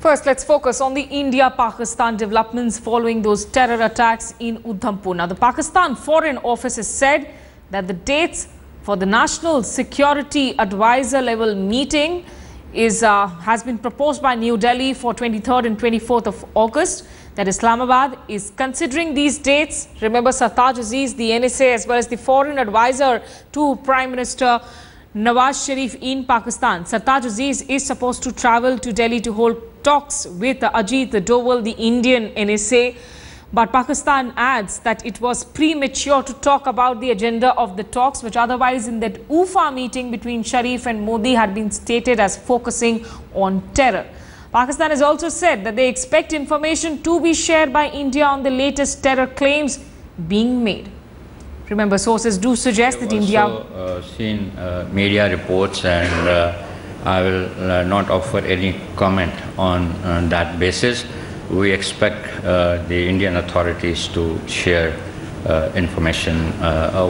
First, let's focus on the India-Pakistan developments following those terror attacks in Udhampur. Now, the Pakistan Foreign Office has said that the dates for the National Security Advisor level meeting has been proposed by New Delhi for 23rd and 24th of August. That Islamabad is considering these dates. Remember, Sartaj Aziz, the NSA, as well as the foreign advisor to Prime Minister Nawaz Sharif in Pakistan. Sartaj Aziz is supposed to travel to Delhi to hold talks with Ajit Doval, the Indian NSA. But Pakistan adds that it was premature to talk about the agenda of the talks, which otherwise in that UFA meeting between Sharif and Modi had been stated as focusing on terror. Pakistan has also said that they expect information to be shared by India on the latest terror claims being made. Remember, sources do suggest that India... I've seen media reports, and I will not offer any comment on that basis. We expect the Indian authorities to share information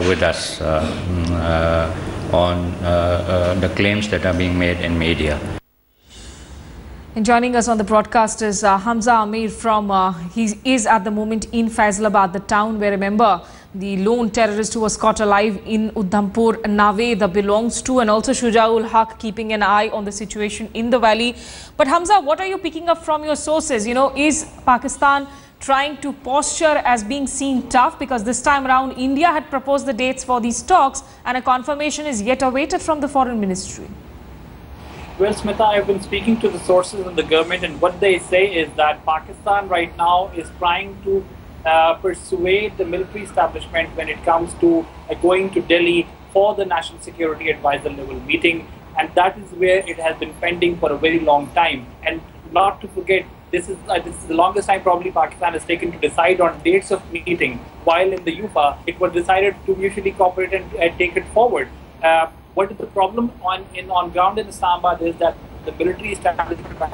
with us on the claims that are being made in media. And joining us on the broadcast is Hamza Amir from, he is at the moment in Faisalabad, the town where, remember, the lone terrorist who was caught alive in Udhampur, Naved, belongs to, and also Shujaul Haq keeping an eye on the situation in the valley. But Hamza, what are you picking up from your sources? You know, is Pakistan trying to posture as being seen tough? Because this time around, India had proposed the dates for these talks and a confirmation is yet awaited from the Foreign Ministry. Well, Smita, I've been speaking to the sources in the government, and what they say is that Pakistan right now is trying to persuade the military establishment when it comes to going to Delhi for the National Security Advisor level meeting, and that is where it has been pending for a very long time. And not to forget, this is the longest time probably Pakistan has taken to decide on dates of meeting, while in the UFA it was decided to mutually cooperate and take it forward. What is the problem on ground in Islamabad is that the military establishment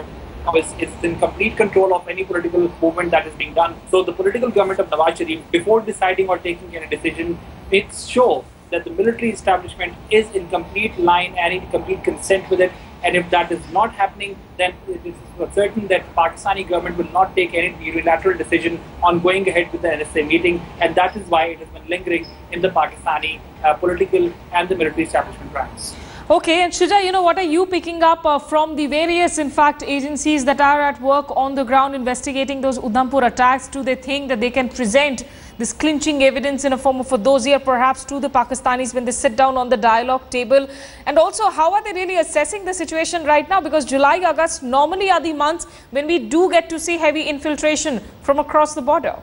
is in complete control of any political movement that is being done. So the political government of Nawaz Sharif, before deciding or taking any decision, makes sure that the military establishment is in complete line and in complete consent with it. And if that is not happening, then it is certain that Pakistani government will not take any unilateral decision on going ahead with the NSA meeting. And that is why it has been lingering in the Pakistani political and the military establishment ranks. Okay, and Shuja, you know, what are you picking up from the various, in fact, agencies that are at work on the ground investigating those Udhampur attacks? Do they think that they can present this clinching evidence in a form of a dossier perhaps to the Pakistanis when they sit down on the dialogue table? And also, how are they really assessing the situation right now? Because July, August normally are the months when we do get to see heavy infiltration from across the border.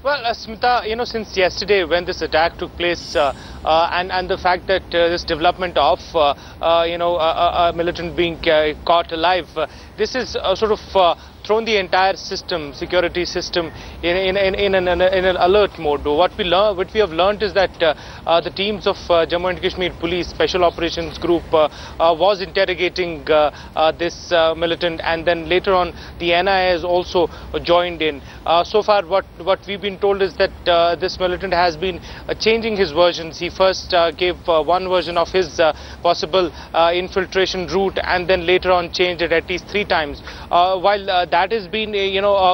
Well, Smita, you know, since yesterday when this attack took place and the fact that this development of, a militant being caught alive, this is sort of thrown the entire system, security system, in an alert mode. What we have learned is that the teams of Jammu and Kashmir Police Special Operations Group was interrogating this militant, and then later on the NIA has also joined in. So far, what we've been told is that this militant has been changing his versions. He first gave one version of his possible infiltration route, and then later on changed it at least 3 times. While that is being,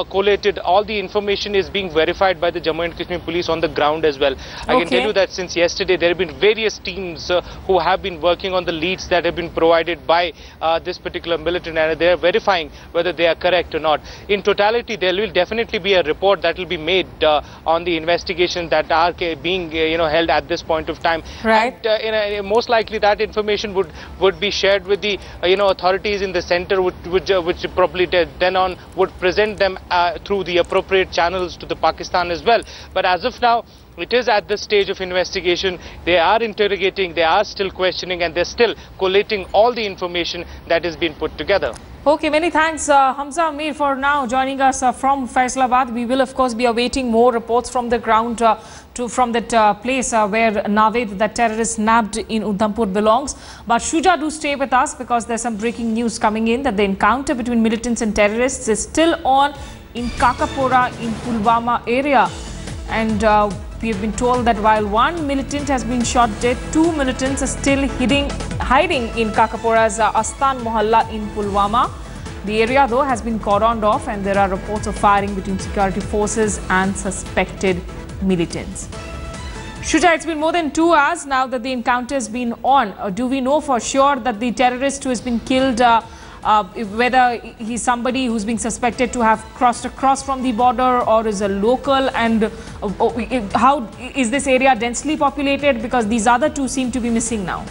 collated, all the information is being verified by the Jammu and Kashmir Police on the ground as well. I can tell you that since yesterday there have been various teams who have been working on the leads that have been provided by this particular militant, and they are verifying whether they are correct or not. In totality, there will definitely be a report that will be made on the investigations that are being held at this point of time. Right. And most likely that information would be shared with the authorities in the center, which probably then on would present them through the appropriate channels to the Pakistan as well. But as of now, it is at the stage of investigation. They are interrogating, they are still questioning, and they're still collating all the information that is being put together. Okay, many thanks, Hamza Amir, for now joining us from Faisalabad. We will, of course, be awaiting more reports from the ground from that place where Naved, that terrorist nabbed in Udhampur, belongs. But Shuja, do stay with us because there's some breaking news coming in that the encounter between militants and terrorists is still on in Kakapura in Pulwama area. And we have been told that while one militant has been shot dead, 2 militants are still hiding in Kakapora's Astan Mohalla in Pulwama. The area, though, has been cordoned off, and there are reports of firing between security forces and suspected militants. Shuja, it's been more than 2 hours now that the encounter has been on. Do we know for sure that the terrorist who has been killed, whether he's somebody who's being suspected to have crossed across from the border or is a local, and how is this area densely populated, because these other 2 seem to be missing now?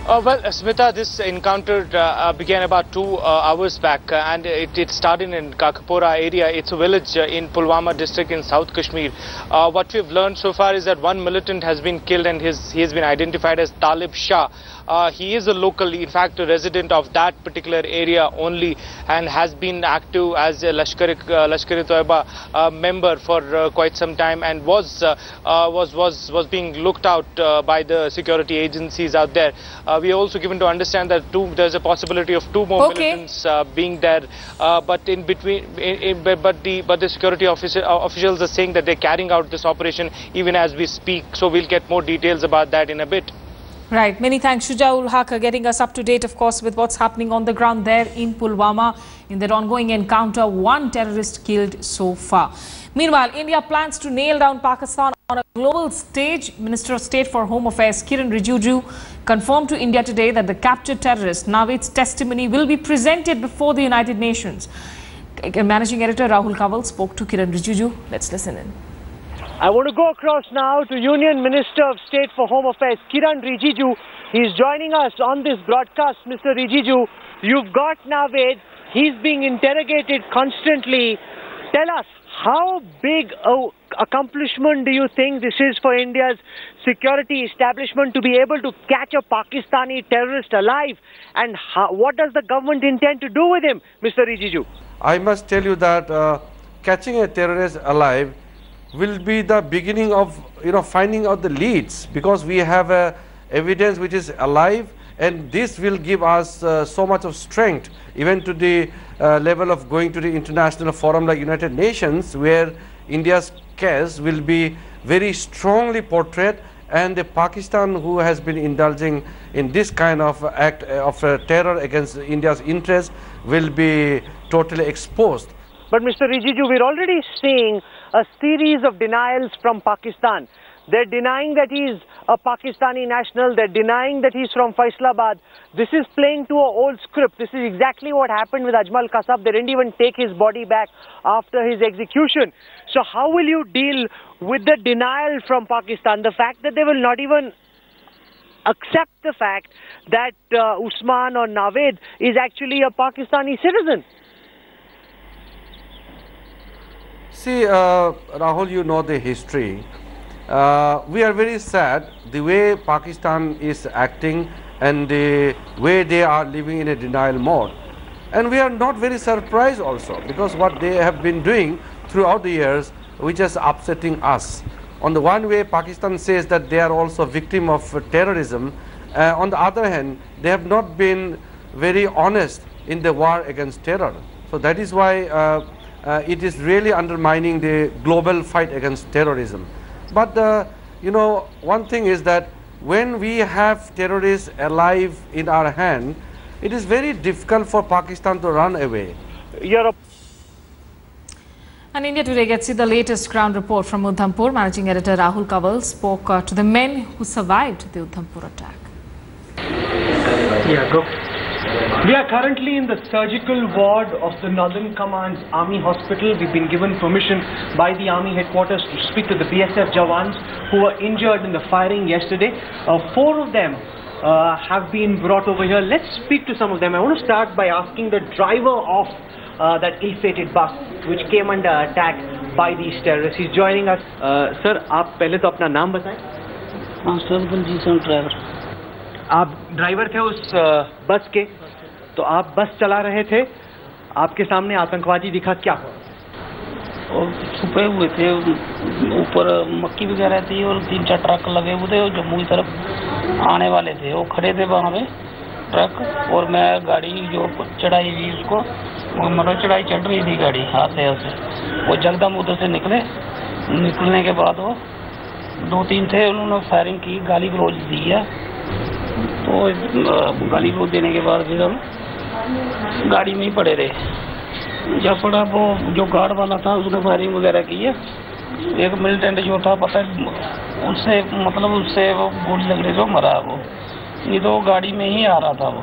Well, Smita, this encounter began about 2 hours back, and it started in Kakapora area. It's a village in Pulwama district in South Kashmir. What we've learned so far is that one militant has been killed, and he has been identified as Talib Shah. He is a local, in fact, a resident of that particular area only, and has been active as a Lashkar-e-Toiba member for quite some time, and was being looked out by the security agencies out there. We are also given to understand that there's a possibility of 2 more militants being there, but in between, but the security officials are saying that they're carrying out this operation even as we speak. So we'll get more details about that in a bit. Right. Many thanks, Shuja ul Haq, getting us up to date, of course, with what's happening on the ground there in Pulwama. In that ongoing encounter, 1 terrorist killed so far. Meanwhile, India plans to nail down Pakistan on a global stage. Minister of State for Home Affairs Kiran Rijiju confirmed to India today that the captured terrorist Naved's testimony will be presented before the United Nations. Managing Editor Rahul Kanwal spoke to Kiran Rijiju. Let's listen in. I want to go across now to Union Minister of State for Home Affairs, Kiran Rijiju. He's joining us on this broadcast. Mr. Rijiju, you've got Naved. He's being interrogated constantly. Tell us, how big an accomplishment do you think this is for India's security establishment to be able to catch a Pakistani terrorist alive? And what does the government intend to do with him, Mr. Rijiju? I must tell you that catching a terrorist alive will be the beginning of finding out the leads, because we have evidence which is alive, and this will give us so much of strength even to the level of going to the international forum like United Nations, where India's case will be very strongly portrayed, and the Pakistan who has been indulging in this kind of act of terror against India's interests will be totally exposed. But Mr. Rijiju, we're already seeing a series of denials from Pakistan. They're denying that he's a Pakistani national. They're denying that he's from Faisalabad. This is playing to an old script. This is exactly what happened with Ajmal Kasab. They didn't even take his body back after his execution. So how will you deal with the denial from Pakistan? The fact that they will not even accept the fact that Usman or Naved is actually a Pakistani citizen. See, Rahul, you know the history. We are very sad the way Pakistan is acting and the way they are living in a denial mode. And we are not very surprised also, because what they have been doing throughout the years, which is upsetting us. On the one way, Pakistan says that they are also victim of terrorism. On the other hand, they have not been very honest in the war against terror. So that is why it is really undermining the global fight against terrorism. But one thing is that when we have terrorists alive in our hand, it is very difficult for Pakistan to run away. And India Today gets you the latest ground report from Udhampur. Managing Editor Rahul Kanwal spoke to the men who survived the Udhampur attack. Yeah, go. We are currently in the surgical ward of the Northern Command's Army Hospital. We've been given permission by the Army headquarters to speak to the BSF Jawans who were injured in the firing yesterday. 4 of them have been brought over here. Let's speak to some of them. I want to start by asking the driver of that ill-fated bus which came under attack by these terrorists. He's joining us. Sir, आप पहले तो अपना नाम बताएं. हाँ sir, Baljeet Singh driver. आप driver थे उस बस के, तो आप बस चला रहे थे, आपके सामने आतंकवादी दिखा, क्या हुआ? और छुपे हुए थे, ऊपर मक्की वगैरह थी और 3-4 ट्रक लगे हुए थे और जम्मू की तरफ आने वाले थे. वो खड़े थे वहाँ पे ट्रक, और मैं गाड़ी जो चढ़ाई हुई उसको मतलब चढ़ाई चढ़ रही थी गाड़ी आते आते, वो जगदम उधर से निकलने के बाद वो 2-3 थे, उन्होंने फायरिंग की, गाली गलौज दी है। तो गाली गलौज देने के बाद फिर हम गाड़ी में ही पड़े रहे। जब पड़ा वो जो गार्ड वाला था उसने फायरिंग वगैरह की है। एक मिलिटेंट जो था पता है उससे वो गोली लगने से मरा वो, नहीं तो वो गाड़ी में ही आ रहा था वो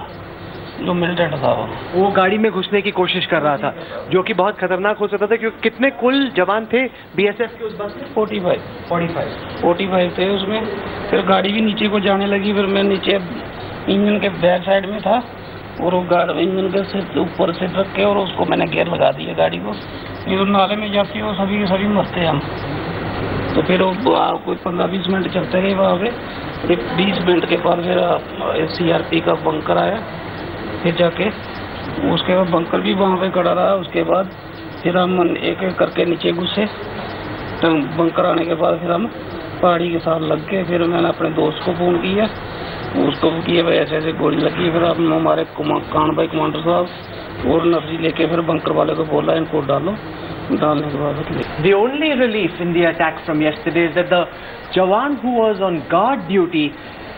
जो मिलिटेंट था वो गाड़ी में घुसने की कोशिश कर रहा था, जो कि बहुत खतरनाक हो सकता था, क्योंकि कितने कुल जवान थे बीएसएफ के उस बस में? 45 थे उसमें। फिर गाड़ी भी नीचे को जाने लगी, फिर मैं नीचे इंजन के बैक साइड में था और वो इंजन के ऊपर से रख के और उसको मैंने गियर लगा दिया गाड़ी को। ये तो नाले में जाती है वो सभी के सभी मरते हम। तो फिर वो कोई 15-20 मिनट चलते गए वहाँ पे। फिर 20 मिनट के बाद फिर सीआरपी का बंकर आया, फिर जाके उसके बाद बंकर भी वहाँ पे खड़ा रहा। उसके बाद फिर हम एक एक करके नीचे घुसे, तो बंकर आने के बाद फिर हम पहाड़ी के साथ लग गए। फिर मैंने अपने दोस्त को फ़ोन किया, उसको किया भाई ऐसे ऐसे गोली लगी। फिर हम हमारे कान भाई कमांडर साहब और नर्सी लेके फिर बंकर वाले को बोला इनको डालो, डालने के बाद The only relief in the attack from yesterday is that the Jawan who was on guard duty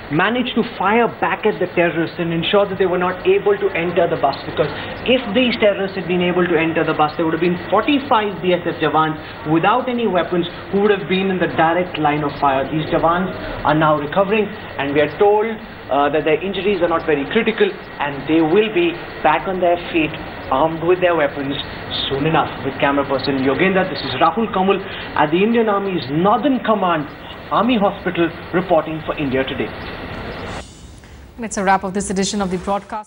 managed to fire back at the terrorists and ensure that they were not able to enter the bus, because if these terrorists had been able to enter the bus, there would have been 45 BSF Jawans without any weapons who would have been in the direct line of fire. These Jawans are now recovering, and we are told that their injuries are not very critical and they will be back on their feet armed with their weapons soon enough. With camera person Yogendra, this is Rahul Kamul at the Indian Army's Northern Command Army Hospital reporting for India Today. It's a wrap of this edition of the broadcast.